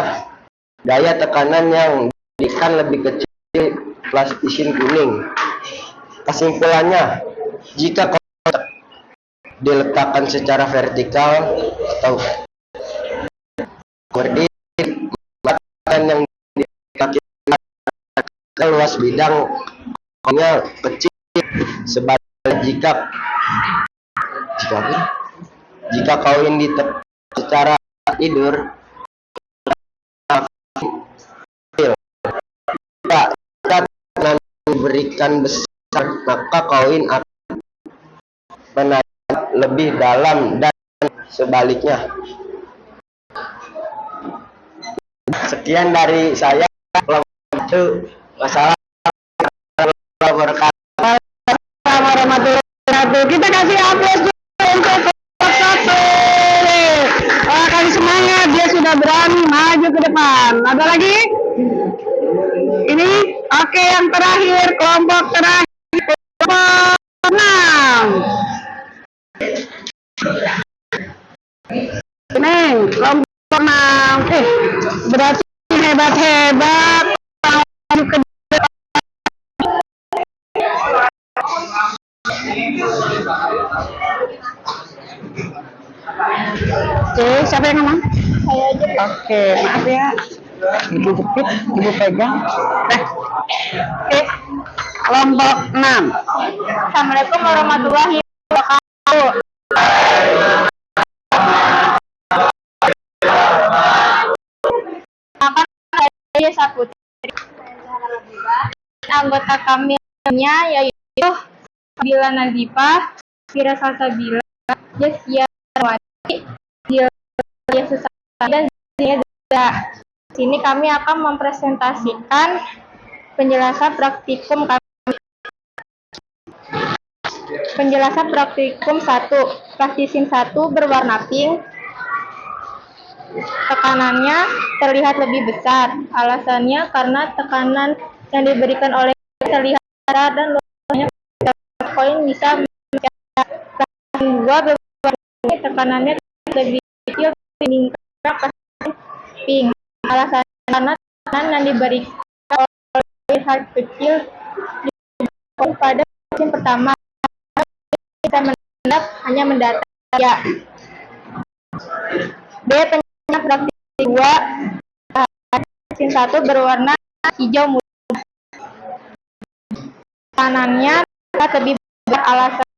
daya tekanan yang diberikan lebih kecil plastisisi kuning. Kesimpulannya, jika kotak diletakkan secara vertikal atau berdiri, tekanan yang diberikan luas bidang koinnya kecil. Sebaliknya jika koin ditekan secara tidur, jika tekanan diberikan besar, maka koin akan menaik lebih dalam dan sebaliknya. Sekian dari saya. Itu masalah warahmatullahi wabarakatuh. Kita kasih aplaus untuk kelompok 1. Kasih semangat, dia sudah berani maju ke depan. Ada lagi? Ini oke, yang terakhir, kelompok terakhir, kelompok 6. Ini kelompok 6. Berarti hebat-hebat. Oke, siapa yang ngomong? Saya aja. Oke, maaf ya. Ibu jepit, ibu pegang. Oke, kelompok 6. Assalamualaikum warahmatullahi wabarakatuh. Akan saya Saputri. Anggota kami-nya yaitu Sabila Nazifah, Fira Salsabila, Jaskia Rawati, Dia Susana, dan Zia Zia. Sini kami akan mempresentasikan penjelasan praktikum kami. Penjelasan praktikum 1. Plastisisi 1 berwarna pink. Tekanannya terlihat lebih besar. Alasannya karena tekanan yang diberikan oleh terlihat besar dan luasnya koin bisa plastisisi 2 berwarna tekanannya lebih kecil dibandingkan plastisisi pink. Alasannya karena tekanan yang diberikan oleh terlihat kecil dibandingkan pada plastisisi pertama. Kita mendapat hanya mendata ya. B. Penjelasan praktik 2. Plastisisi 1 berwarna hijau muda. Tekanannya lebih besar. Alasan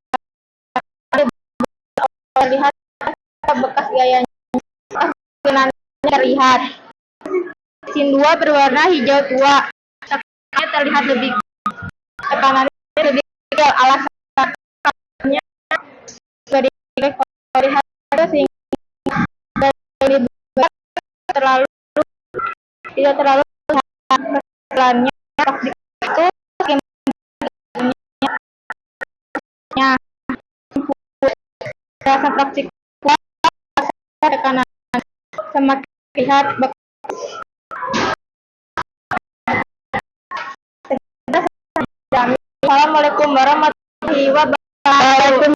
terlihat bekas gayanya tekanannya terlihat. Plastisisi 2 berwarna hijau tua. Tekanannya terlihat lebih tekanannya lebih kecil. Alasannya terlihat sehingga terlalu tidak terlalu pelannya praktik itu rasa praktik tekanan semakin terlihat Assalamualaikum warahmatullahi wabarakatuh.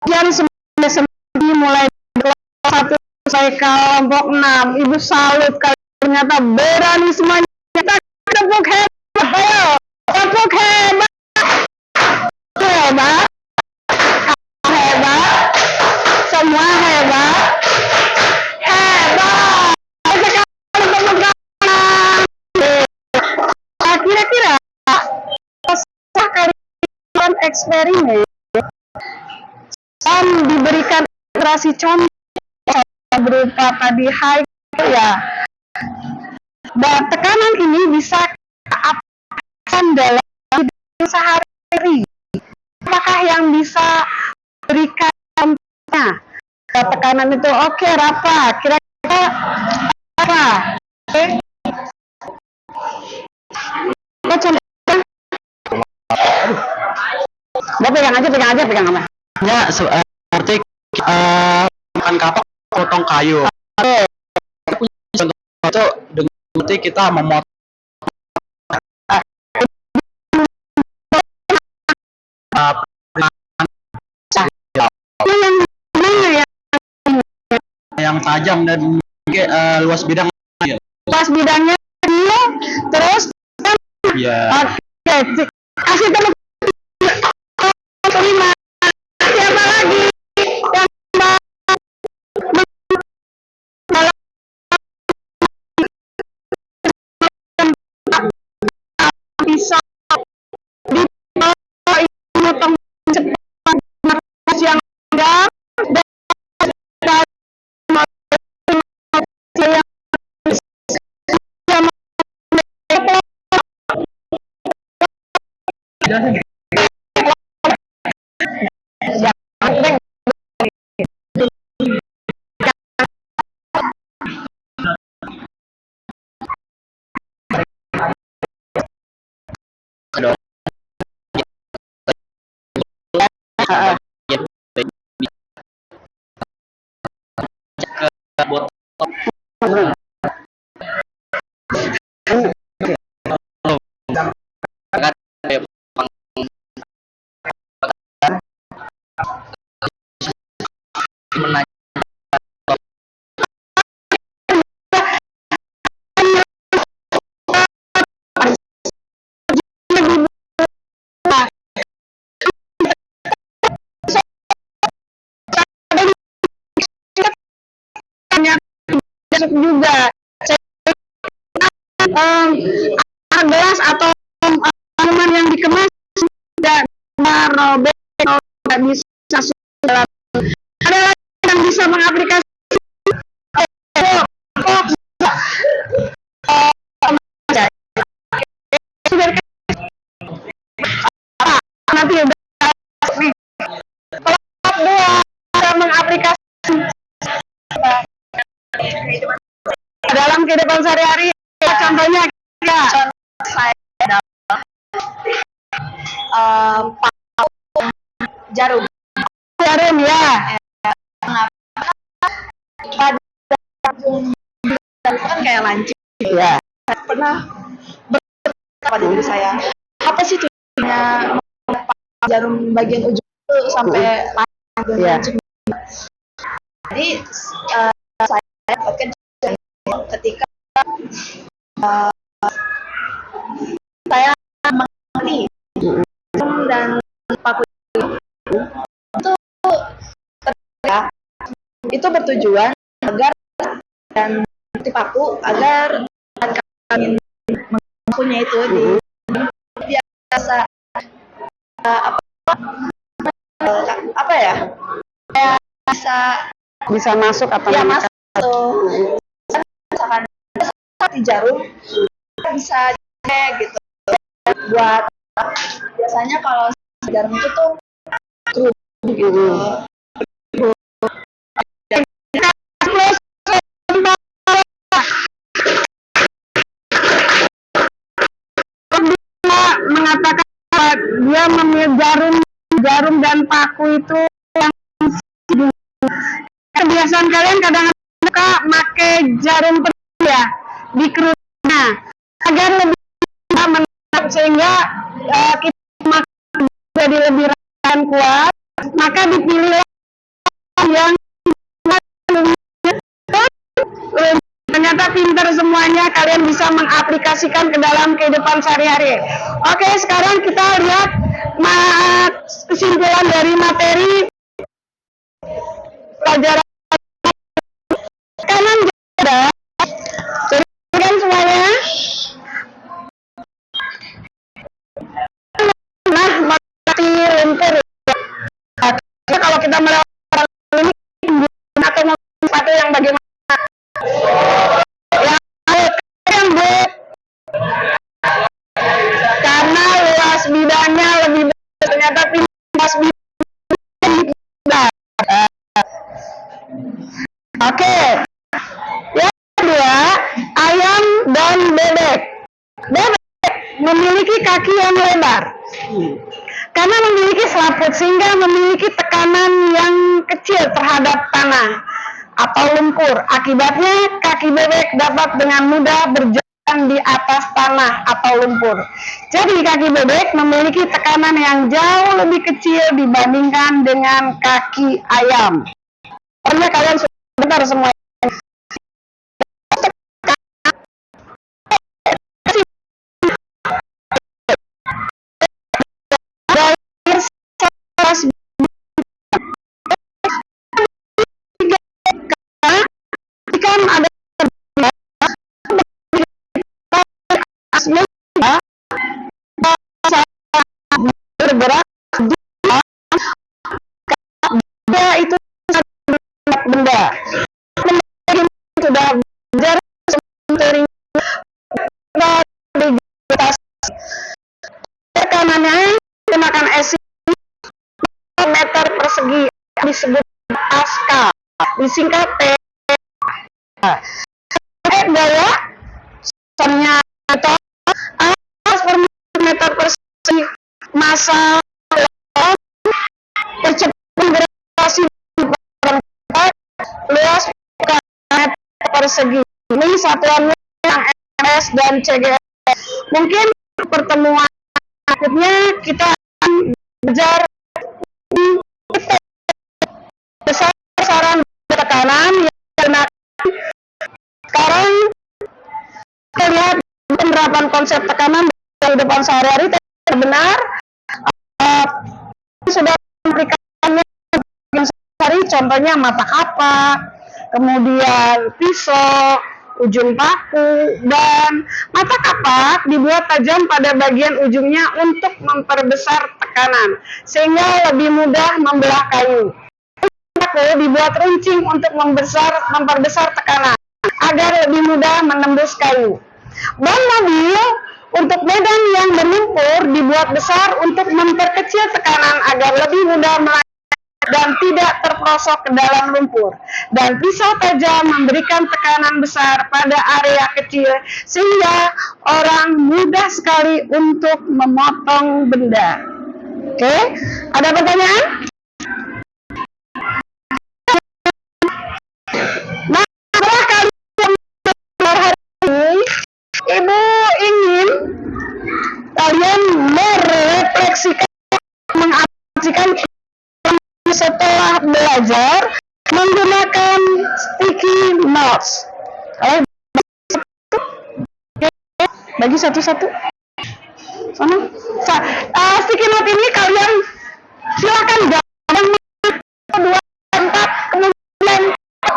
Jam 9 mulai kelompok 1 saya kelompok 6. Ibu salut kalian, ternyata berani semuanya. Kita tepuk hebat, ayo tepuk hebat, hebat, hebat, semua hebat, hebat. eksperimen dan diberikan ilustrasi contoh berupa tadi high ya. Dan tekanan ini bisa kita aplikasikan dalam hidup sehari-hari. Apakah yang bisa berikan contohnya? Tekanan itu oke, Rafa. Kira-kira apa? Oke. Contohnya, pegang aja. Ya, seperti makan kapak potong kayu. Contoh itu seperti kita memotong yang tajam dan luas bidang. Luas bidangnya dia, terus Ya. oke, kasih tepuk terima. Siapa lagi yang bisa memotong cepat yang enggak juga gelas atau minuman yang dikemas tidak merobek atau tidak bisa dalam. Ada lagi yang bisa mengaplikasikan nanti nih bisa mengaplikasikan dalam kehidupan sehari-hari. Contohnya ya, saya adalah jarum ya. Kan kayak lancip ya. Pernah pada diri saya, apa sih tujuannya jarum bagian ujung itu sampai lancip? Jadi saya dapatkan ketika saya mengerti dan paku itu bertujuan agar dan paku agar kami mempunyai itu di biasa apa ya, bisa masuk atau ya masuk misalkan di jarum bisa gitu buat biasanya kalau jarum itu tuh gitu. Mengatakan dia memilih jarum dan paku itu yang kebiasaan kalian kadang-kadang suka pakai jarum ya di kerutnya agar lebih menangkap sehingga kita jadi lebih rawan kuat, maka dipilih yang ternyata pinter semuanya, kalian bisa mengaplikasikan ke dalam kehidupan sehari-hari. Oke, sekarang kita lihat kesimpulan dari materi pelajaran kanan jeda. Jadi semuanya. Nah, materi bidangnya lebih besar, ternyata timpas bidang. Oke. Yang kedua, ayam dan bebek. Bebek memiliki kaki yang lebar. Karena memiliki selaput sehingga memiliki tekanan yang kecil terhadap tanah atau lumpur. Akibatnya kaki bebek dapat dengan mudah berjalan di atas tanah atau lumpur. Jadi kaki bebek memiliki tekanan yang jauh lebih kecil dibandingkan dengan kaki ayam. Pokoknya kalian sudah benar semua. Ikan ada bergerak benda itu benda sudah belajar tekanannya menggunakan esi meter persegi disebut Pascal, disingkat P. Gaya ternyata per meter persegi massa percepatan gravitasi luas meter persegi. Ini satuannya yang ms dan cgs. Mungkin pertemuan berikutnya kita akan belajar besaran tekanan yang digunakan. Sekarang kita lihat penerapan konsep tekanan dalam kehidupan sehari-hari benar. Sudah memberikannya sehari, contohnya mata kapak, kemudian pisau, ujung paku, dan mata kapak dibuat tajam pada bagian ujungnya untuk memperbesar tekanan sehingga lebih mudah membelah kayu. Paku dibuat runcing untuk memperbesar tekanan agar lebih mudah menembus kayu. Ban mobil untuk medan yang berlumpur dibuat besar untuk memperkecil tekanan agar lebih mudah dan tidak terperosok ke dalam lumpur. Dan pisau tajam memberikan tekanan besar pada area kecil sehingga orang mudah sekali untuk memotong benda. Oke, ada pertanyaan? Nah, setelah kalian hari ini, Ibu ingin kalian merefleksikan, mengaplikasikan setelah belajar menggunakan sticky notes. Kalian bagi satu-satu. Sana. Sticky note ini kalian silakan gambar 2, 4, kemudian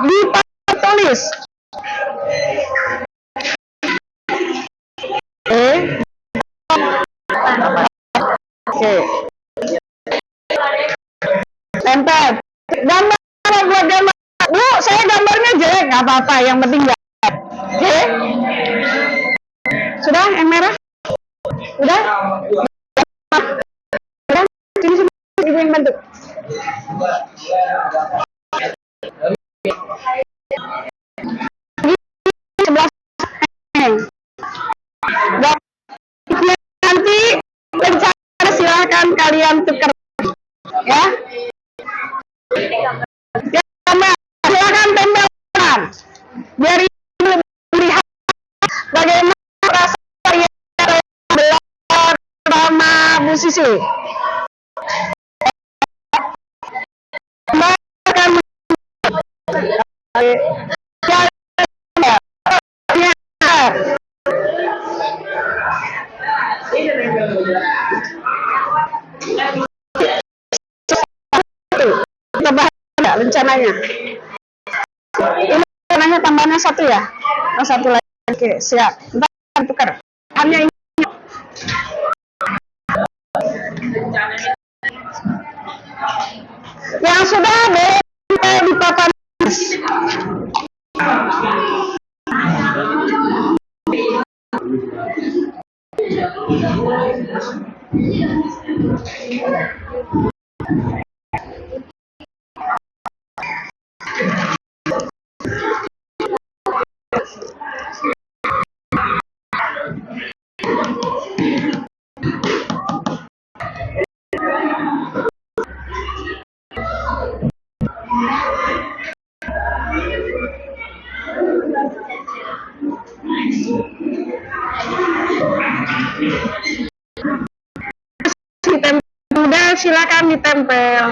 ditulis. Oke. Tempel. Gambar buat gambar. Bu, saya gambarnya jelek, nggak apa-apa. Yang penting gambar. Oke. Sudah yang merah? Udah? Udah? Sini ibu yang bantu. Sebelah. Nanti rencana silakan kalian tukar. Ya. Silakan tempelkan. Biar lihat bagaimana rasa kalian belajar sama Bu Sisi. Rencananya ini rencananya tambahnya 1 ya, oh, 1 lagi. Oke, siap, ntar tukar hanya ini yang sudah boleh di papan. Ditempel. Udah, silakan ditempel.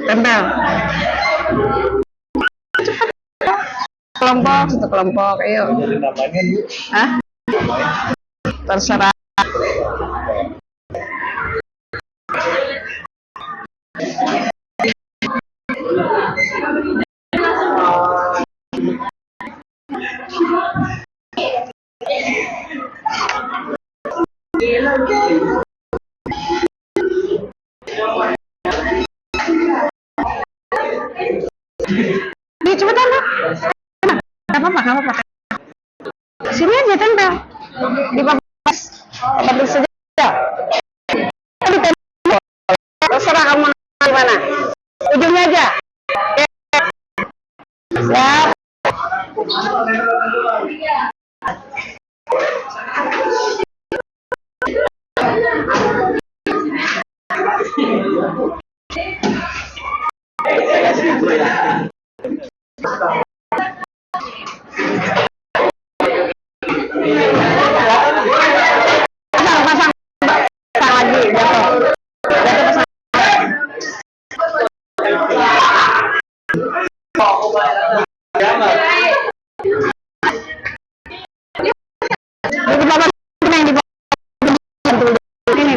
Tempel. Kelompok, satu kelompok, ayo. Hah? Terserah. Ini cepetan, Pak. Nggak apa-apa, nggak apa-apa. Sini aja tempel. Di papas saja. Ditempel. Terserah kamu di mana. Ujungnya aja. Siap. Pasang lagi, jatuh. Di bawah yang di bawah ini.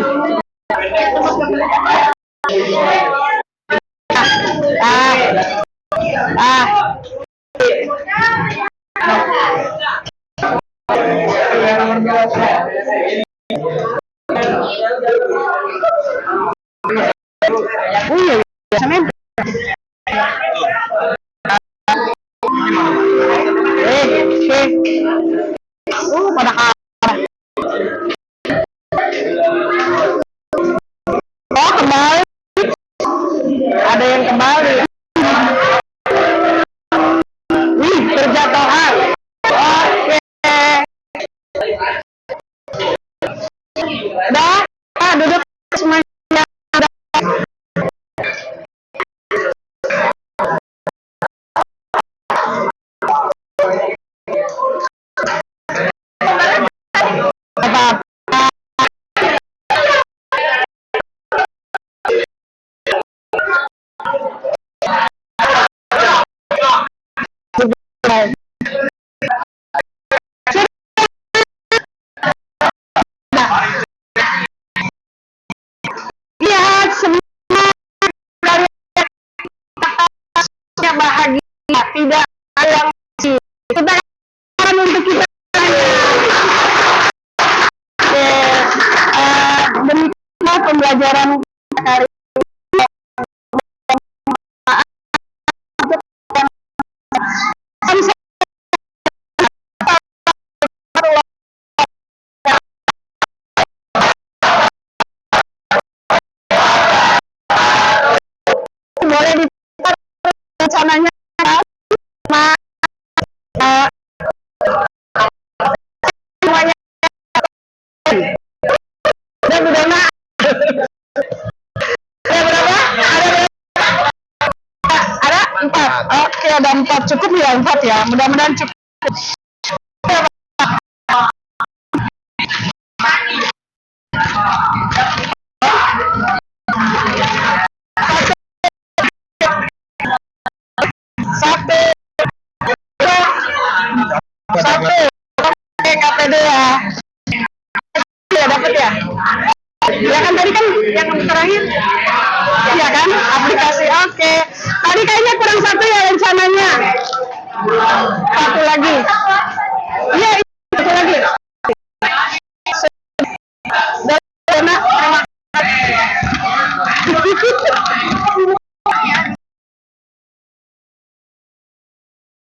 Iya, biasanya. Pada kalah. Oh, kembali. Ada yang kembali. Wih, berjatuhan. Oke. Dah, duduk semuanya. Lihat semua kalian bahagia, tidak ada yang sih. Kita akan untuk kita. Demikianlah pembelajaran kali ini. Boleh diputar rencananya semuanya. Dan berapa? Ada 4. Oke, ada 4. Cukup ya 4 ya. Mudah-mudahan cukup. Satu. Oke, KPD ya. Ya, dapat ya. Ya kan tadi kan yang terakhir. Ya kan, aplikasi. Oke. Tadi kayaknya kurang 1 ya rencananya. Satu lagi. Iya.